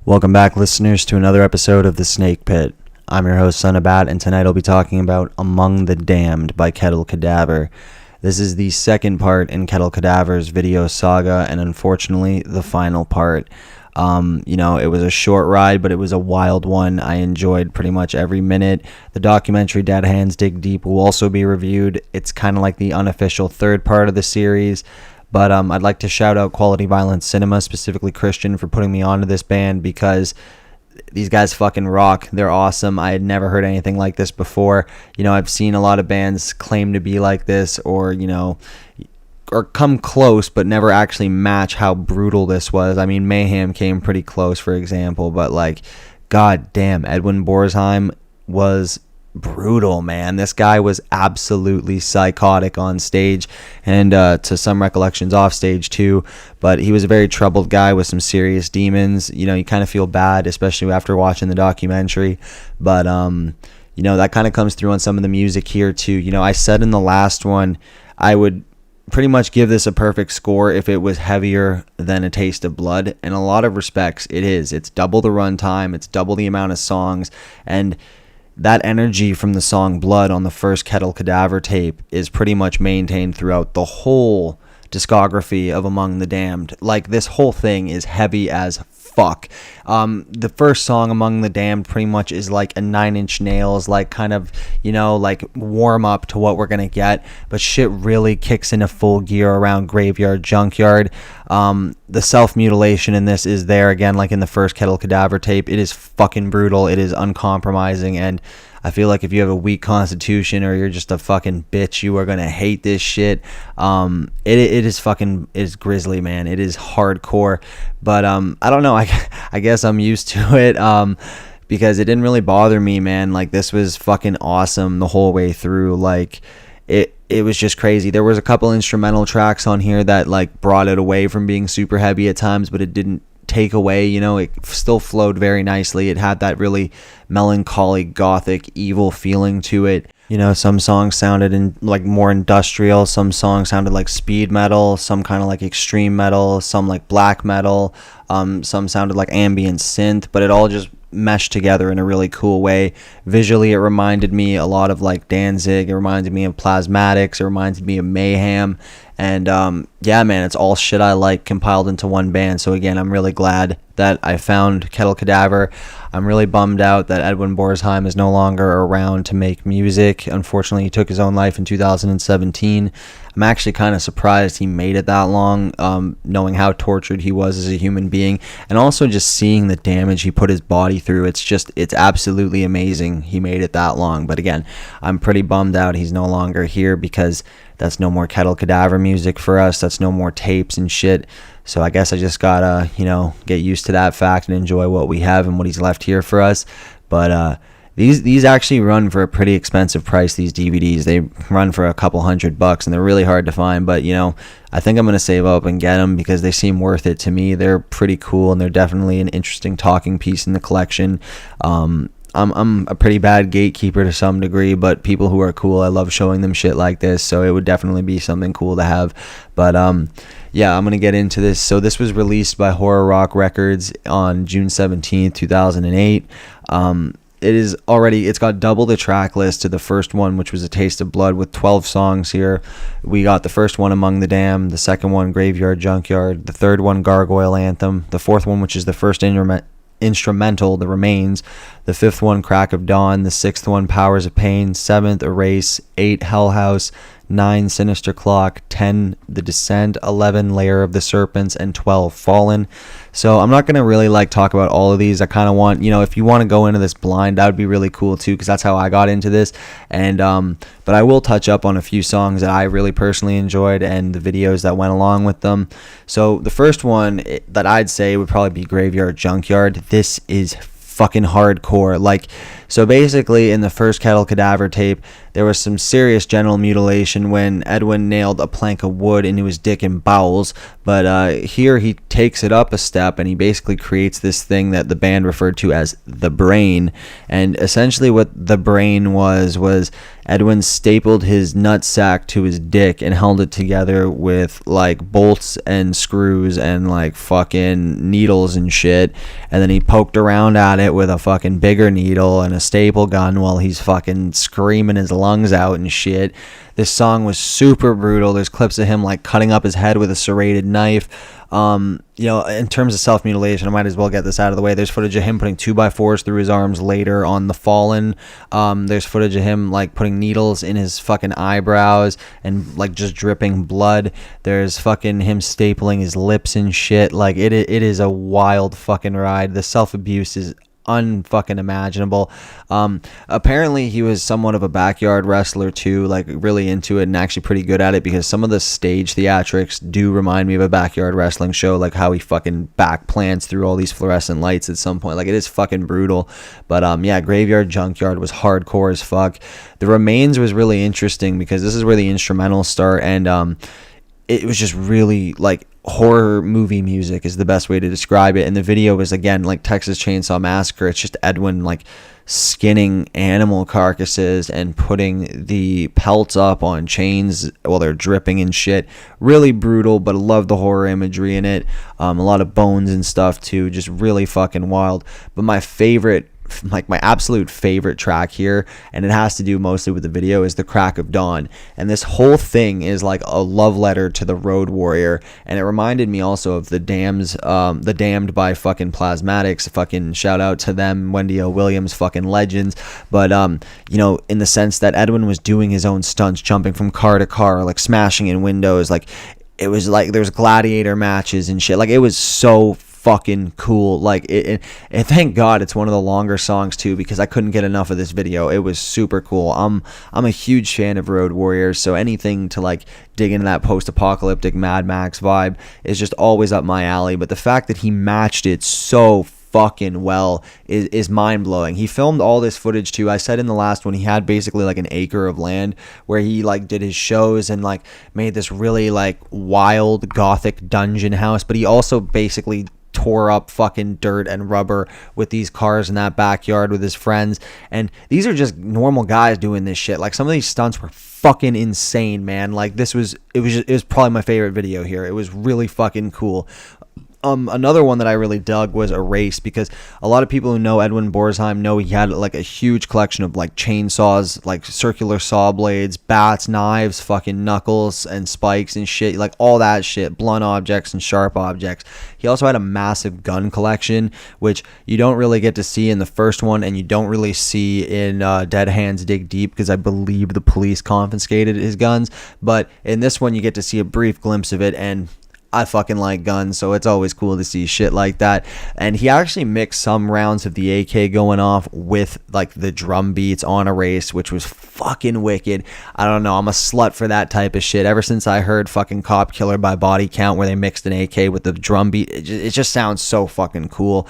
Welcome back, listeners, to another episode of The Snake Pit. I'm your host, Son of Bat, and tonight I'll be talking about Among the Damned by Kettle Cadaver. This is the second part in Kettle Cadaver's video saga, and unfortunately, the final part. It was a short ride, but it was a wild one. I enjoyed pretty much every minute. The documentary Dead Hands Dig Deep will also be reviewed. It's kind of like the unofficial third part of the series. But I'd like to shout out Quality Violence Cinema, specifically Christian, for putting me onto this band because these guys fucking rock. They're awesome. I had never heard anything like this before. I've seen a lot of bands claim to be like this or come close but never actually match how brutal this was. I mean, Mayhem came pretty close, for example, but god damn, Edwin Borsheim was brutal, man. This guy was absolutely psychotic on stage and to some recollections off stage too, but he was a very troubled guy with some serious demons. You kind of feel bad, especially after watching the documentary, but that kind of comes through on some of the music here too. I said in the last one I would pretty much give this a perfect score if it was heavier than A Taste of Blood. In a lot of respects it is. It's double the runtime, it's double the amount of songs, and that energy from the song Blood on the first Kettle Cadaver tape is pretty much maintained throughout the whole discography of Among the Damned. This whole thing is heavy as fuck. The first song, Among the Damned, pretty much is like a Nine Inch Nails, warm up to what we're gonna get, but shit really kicks into full gear around Graveyard Junkyard. The self-mutilation in this is there again, like in the first Kettle Cadaver tape. It is fucking brutal, it is uncompromising, and I feel like if you have a weak constitution or you're just a fucking bitch, you are gonna hate this shit. It is grisly, man. It is hardcore, but I don't know. I guess I'm used to it because it didn't really bother me, man. This was fucking awesome the whole way through. It was just crazy. There was a couple instrumental tracks on here that brought it away from being super heavy at times, but it didn't take away. It still flowed very nicely. It had that really melancholy, gothic, evil feeling to it. Some songs sounded more industrial, some songs sounded like speed metal, some kind of extreme metal, some black metal, some sounded like ambient synth, but it all just meshed together in a really cool way. Visually, it reminded me a lot of Danzig. It reminded me of Plasmatics. It reminded me of Mayhem. And yeah, man, it's all shit I like compiled into one band. So again, I'm really glad that I found Kettle Cadaver. I'm really bummed out that Edwin Borsheim is no longer around to make music. Unfortunately, he took his own life in 2017. I'm actually kind of surprised he made it that long, knowing how tortured he was as a human being, and also just seeing the damage he put his body through. It's absolutely amazing he made it that long. But again, I'm pretty bummed out he's no longer here because that's no more Kettle Cadaver music for us. That's no more tapes and shit. So I guess I just gotta, get used to that fact and enjoy what we have and what he's left here for us. But these actually run for a pretty expensive price, these DVDs. They run for a couple $100 and they're really hard to find. But, I think I'm going to save up and get them because they seem worth it to me. They're pretty cool and they're definitely an interesting talking piece in the collection. I'm a pretty bad gatekeeper to some degree, but people who are cool, I love showing them shit like this, so it would definitely be something cool to have. But yeah, I'm gonna get into this. So this was released by Horror Rock Records on June 17th, 2008. It's got double the track list to the first one, which was A Taste of Blood, with 12 songs here. We got the first one, Among the Damned, the second one, Graveyard Junkyard, the third one, Gargoyle Anthem, the fourth one, which is the first instrumental, The Remains, the fifth one, Crack of Dawn, the sixth one, Powers of Pain, seventh, Erase, 8, Hell House, 9, Sinister Clock, 10, The Descent, 11, Lair of the Serpents, and 12, Fallen. So I'm not going to really talk about all of these. I kind of want, if you want to go into this blind, that would be really cool too, because that's how I got into this. And but I will touch up on a few songs that I really personally enjoyed and the videos that went along with them. So the first one that I'd say would probably be Graveyard Junkyard. This is fucking hardcore. So basically in the first Kettle Cadaver tape, there was some serious genital mutilation when Edwin nailed a plank of wood into his dick and bowels, but here he takes it up a step and he basically creates this thing that the band referred to as the brain. And essentially what the brain was Edwin stapled his nutsack to his dick and held it together with like bolts and screws and like fucking needles and shit, and then he poked around at it with a fucking bigger needle and a staple gun while he's fucking screaming his lungs out and shit. This song was super brutal. There's clips of him like cutting up his head with a serrated knife. In terms of self-mutilation, I might as well get this out of the way. There's footage of him putting 2x4s through his arms later on The Fallen. There's footage of him like putting needles in his fucking eyebrows and like just dripping blood. There's fucking him stapling his lips and shit. Like it is a wild fucking ride. The self-abuse is unfucking imaginable. Apparently he was somewhat of a backyard wrestler too, like really into it and actually pretty good at it, because some of the stage theatrics do remind me of a backyard wrestling show, like how he fucking back plants through all these fluorescent lights at some point. Like it is fucking brutal. But Graveyard Junkyard was hardcore as fuck. The Remains was really interesting because this is where the instrumentals start, and it was just really like horror movie music is the best way to describe it. And the video is again like Texas Chainsaw Massacre. It's just Edwin like skinning animal carcasses and putting the pelts up on chains while they're dripping and shit. Really brutal, but I love the horror imagery in it. A lot of bones and stuff too, just really fucking wild. But my absolute favorite track here, and it has to do mostly with the video, is The Crack of Dawn. And this whole thing is like a love letter to the Road Warrior, and it reminded me also of the Damned by fucking Plasmatics. Fucking shout out to them, Wendy O. Williams, fucking legends. But in the sense that Edwin was doing his own stunts, jumping from car to car, like smashing in windows. Like it was like there's gladiator matches and shit. Like it was so fucking cool. Like and thank God it's one of the longer songs too, because I couldn't get enough of this video. It was super cool. I'm a huge fan of Road Warriors, so anything to like dig into that post-apocalyptic Mad Max vibe is just always up my alley. But the fact that he matched it so fucking well is mind-blowing. He filmed all this footage too. I said in the last one he had basically like an acre of land where he like did his shows and like made this really like wild gothic dungeon house, but he also basically tore up fucking dirt and rubber with these cars in that backyard with his friends. And these are just normal guys doing this shit. Like some of these stunts were fucking insane, man. Like it was probably my favorite video here. It was really fucking cool. Another one that I really dug was Erase, because a lot of people who know Edwin Borsheim know he had like a huge collection of like chainsaws, like circular saw blades, bats, knives, fucking knuckles and spikes and shit, like all that shit, blunt objects and sharp objects. He also had a massive gun collection, which you don't really get to see in the first one, and you don't really see in Dead Hands Dig Deep, because I believe the police confiscated his guns. But in this one you get to see a brief glimpse of it, and I fucking like guns, so it's always cool to see shit like that. And he actually mixed some rounds of the AK going off with like the drum beats on Erase, which was fucking wicked. I don't know, I'm a slut for that type of shit. Ever since I heard fucking Cop Killer by Body Count, where they mixed an AK with the drum beat, it just sounds so fucking cool.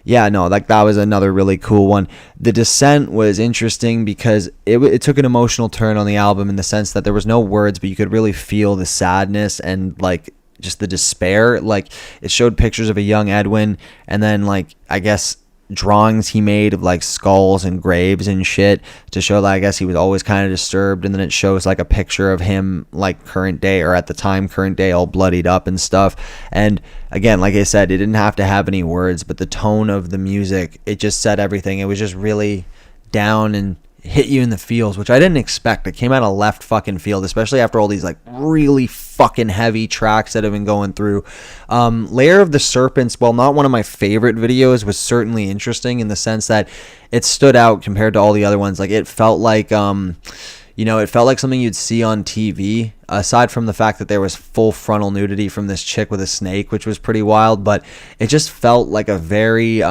That was another really cool one. The Descent was interesting because it took an emotional turn on the album in the sense that there was no words, but you could really feel the sadness and like just the despair. Like it showed pictures of a young Edwin, and then like I guess drawings he made of like skulls and graves and shit to show that I guess he was always kind of disturbed. And then it shows like a picture of him like current day, or at the time current day, all bloodied up and stuff. And again, like I said, it didn't have to have any words, but the tone of the music, it just said everything. It was just really down and hit you in the feels, which I didn't expect. It came out of left fucking field, especially after all these like really fucking heavy tracks that have been going through. Lair of the Serpents, while not one of my favorite videos, was certainly interesting in the sense that it stood out compared to all the other ones. Like it felt like it felt like something you'd see on TV, aside from the fact that there was full frontal nudity from this chick with a snake, which was pretty wild. But it just felt like a very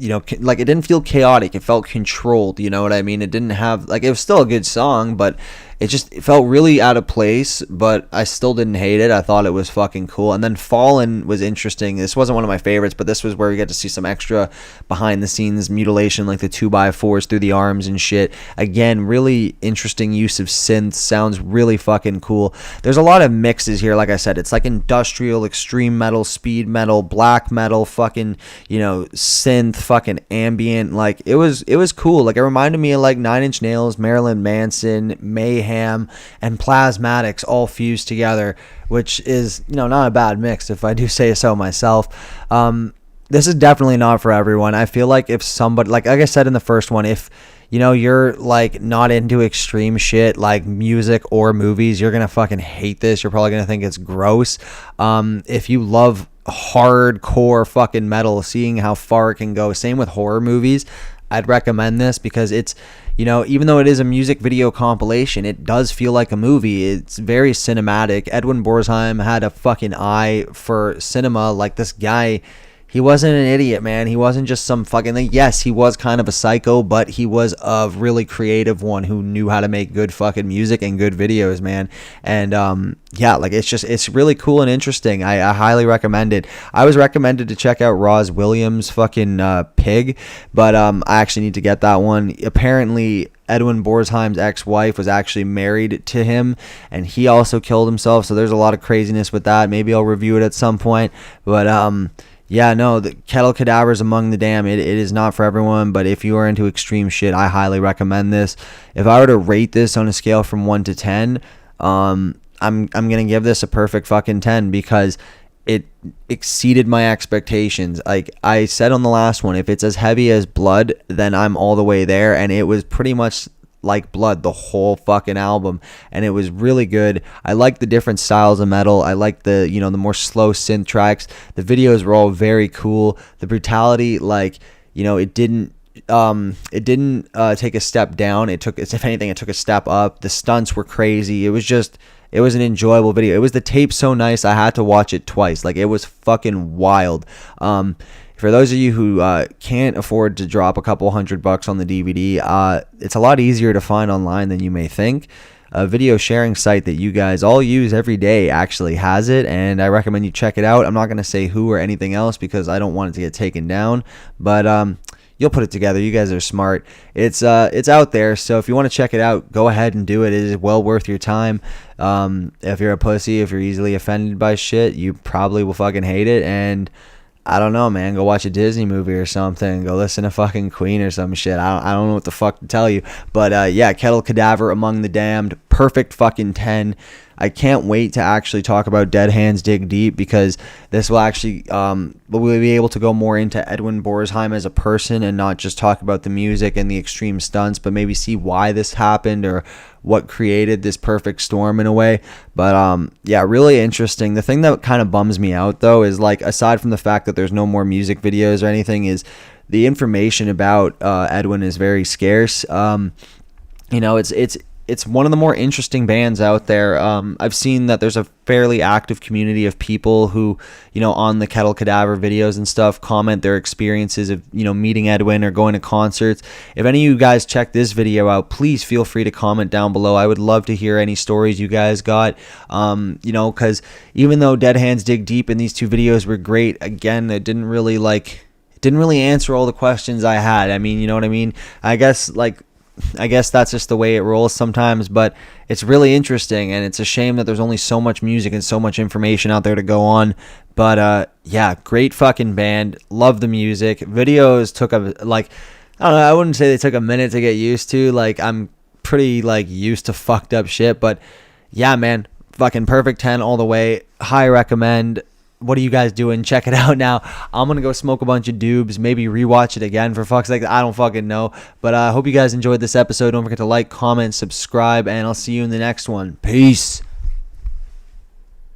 like it didn't feel chaotic. It felt controlled, you know what I mean? It didn't have, like, it was still a good song, but it felt really out of place, but I still didn't hate it. I thought it was fucking cool. And then Fallen was interesting. This wasn't one of my favorites, but this was where we get to see some extra behind the scenes mutilation, like the 2x4s through the arms and shit. Again, really interesting use of synth. Sounds really fucking cool. There's a lot of mixes here. Like I said, it's like industrial, extreme metal, speed metal, black metal, fucking, synth, fucking ambient. Like it was cool. Like it reminded me of like Nine Inch Nails, Marilyn Manson, Mayhem, and Plasmatics all fused together, which is, not a bad mix if I do say so myself. This is definitely not for everyone. I feel like if somebody, like I said in the first one, if you're like not into extreme shit like music or movies, you're gonna fucking hate this. You're probably gonna think it's gross. If you love hardcore fucking metal, seeing how far it can go, same with horror movies, I'd recommend this because it's, even though it is a music video compilation, it does feel like a movie. It's very cinematic. Edwin Borzheim had a fucking eye for cinema. Like this guy, he wasn't an idiot, man. He wasn't just some fucking thing. Yes, he was kind of a psycho, but he was a really creative one who knew how to make good fucking music and good videos, man. And yeah, like it's really cool and interesting. I highly recommend it. I was recommended to check out Roz Williams' fucking Pig, but I actually need to get that one. Apparently, Edwin Borzheim's ex-wife was actually married to him, and he also killed himself. So there's a lot of craziness with that. Maybe I'll review it at some point, but yeah, no, the Kettle Cadaver's Among the Damned, it is not for everyone, but if you are into extreme shit, I highly recommend this. If I were to rate this on a scale from 1 to 10, I'm going to give this a perfect fucking 10 because it exceeded my expectations. Like I said on the last one, if it's as heavy as Blood, then I'm all the way there, and it was pretty much like Blood the whole fucking album, and it was really good. I like the different styles of metal. I like the the more slow synth tracks. The videos were all very cool. The brutality, like it didn't take a step down. If anything, it took a step up. The stunts were crazy. It was an enjoyable video. It was the tape so nice I had to watch it twice. Like it was fucking wild. For those of you who can't afford to drop a couple $100 on the DVD, it's a lot easier to find online than you may think. A video sharing site that you guys all use every day actually has it, and I recommend you check it out. I'm not going to say who or anything else because I don't want it to get taken down, but you'll put it together. You guys are smart. It's out there, so if you want to check it out, go ahead and do it. It is well worth your time. If you're a pussy, if you're easily offended by shit, you probably will fucking hate it, and I don't know, man. Go watch a Disney movie or something. Go listen to fucking Queen or some shit. I don't know what the fuck to tell you. But yeah, Kettle Cadaver Among the Damned. Perfect fucking 10. I can't wait to actually talk about Dead Hands Dig Deep because this will actually we'll be able to go more into Edwin Borzheim as a person and not just talk about the music and the extreme stunts, but maybe see why this happened or what created this perfect storm in a way. But yeah, really interesting. The thing that kind of bums me out though is, like, aside from the fact that there's no more music videos or anything, is the information about Edwin is very scarce. It's one of the more interesting bands out there. I've seen that there's a fairly active community of people who, on the Kettle Cadaver videos and stuff, comment their experiences of, meeting Edwin or going to concerts. If any of you guys check this video out, please feel free to comment down below. I would love to hear any stories you guys got. Because even though Dead Hands Dig Deep and these two videos were great, again, it didn't really answer all the questions I had. I mean, you know what I mean? I guess that's just the way it rolls sometimes, but it's really interesting, and it's a shame that there's only so much music and so much information out there to go on. But yeah, great fucking band. Love the music. Videos took I don't know, I wouldn't say they took a minute to get used to. Like, I'm pretty used to fucked up shit, but yeah, man, fucking perfect 10 all the way. High recommend. What are you guys doing? Check it out now. I'm going to go smoke a bunch of doobs, maybe rewatch it again for fuck's sake. I don't fucking know. But I hope you guys enjoyed this episode. Don't forget to like, comment, subscribe, and I'll see you in the next one. Peace.